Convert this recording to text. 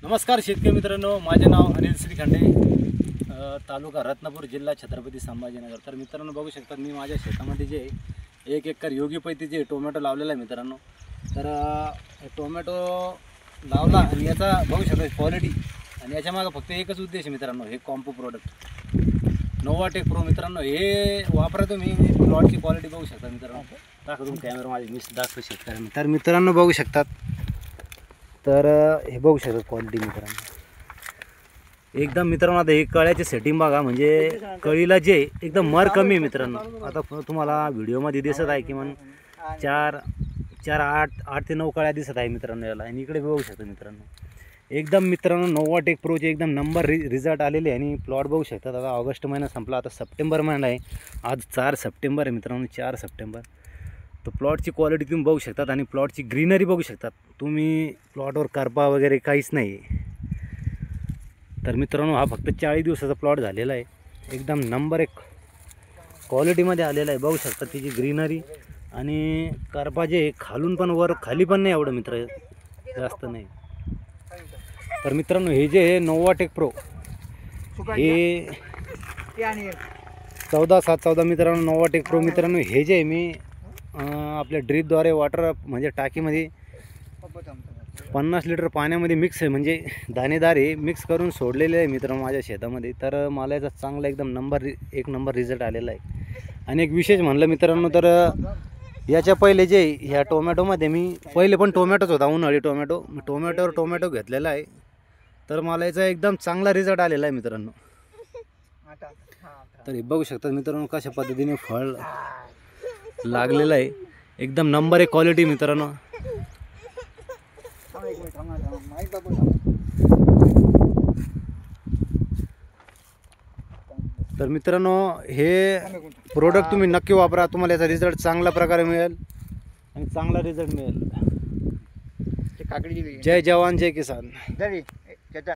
नमस्कार शेतकरी मित्रांनो, माझे नाव अनिल श्रीखंडे, तालुका रत्नापूर, जिल्हा छत्रपती संभाजीनगर। तर मित्रांनो बघू शकता मी माझ्या शेतामध्ये जे 1 एकर योगीपैती जे टोमॅटो लावलेला आहे मित्रांनो। तर टोमॅटो लावला आणि याचा बघू शकता क्वालिटी, आणि याच्या मागे फक्त एकच उद्देश आहे मित्रांनो, हे कॉम्पो प्रोडक्ट नोवाटेक प्रो मित्रांनो, हे वापरा तुम्ही। प्लॉटची क्वालिटी बघू शकता मित्रांनो, दाखवा तुम्ही कॅमेरा माझे मिस दाखवू शेतकऱ्यांना। तर मित्रांनो बघू शकतात, तर हे बघू शकता क्वालिटी मित्रांनो एकदम। मित्रांनो आता हे कळ्याचे सेटिंग बघा, म्हणजे कळीला जे एकदम मर कमी आहे मित्रांनो। आता तुम्हाला व्हिडिओमध्ये दिसत आहे की मग 8 ते 9 कळ्या दिसत आहे मित्रांनो याला, आणि इकडे बघू शकता मित्रांनो एकदम मित्रांनो नोवाटेक प्रोचे एकदम नंबर रिझल्ट आलेले आहे। आणि प्लॉट बघू शकतात, आता ऑगस्ट महिना संपला, आता सप्टेंबर महिना आहे, आज 4 सप्टेंबर आहे मित्रांनो, 4 सप्टेंबर। तर प्लॉटची क्वालिटी तुम्ही बघू शकतात आणि प्लॉटची ग्रीनरी बघू शकतात तुम्ही, प्लॉटवर करपा वगैरे काहीच नाही। तर मित्रांनो हा फक्त 40 दिवसाचा प्लॉट झालेला आहे, एकदम नंबर 1 क्वालिटीमध्ये आलेला आहे। बघू शकता तिची ग्रीनरी, आणि करपा जे खालून पण वर खाली पण नाही एवढं मित्र, जास्त नाही। तर मित्रांनो हे जे आहे नोवाटेक प्रो, हे 14/7/14 मित्रांनो नोवाटेक प्रो मित्रांनो, हे जे मी आपल्या ड्रीपद्वारे वॉटर म्हणजे टाकीमध्ये 50 लिटर पाण्यामध्ये मिक्स आहे, म्हणजे दाणेदार हे मिक्स करून सोडलेले आहे मित्रांनो माझ्या शेतामध्ये। तर मला याचा चांगला एकदम एक नंबर रिझल्ट आलेला आहे। आणि एक विशेष म्हणलं मित्रांनो, तर याच्या पहिले जे ह्या टोमॅटोमध्ये मी पहिले पण टोमॅटोच होता, उन्हाळी टोमॅटोवर टोमॅटो घेतलेला आहे, तर मला याचा एकदम चांगला रिझल्ट आलेला आहे मित्रांनो। तर हे बघू शकता मित्रांनो कशा पद्धतीने फळ लागलेलं आहे, एकदम नंबर 1 क्वालिटी मित्रांनो। तर मित्रांनो हे प्रोडक्ट तुम्ही नक्की वापरा, तुम्हाला याचा रिझल्ट चांगल्या प्रकारे मिळेल आणि चांगला रिझल्ट मिळेल। जय जवान जय किसान।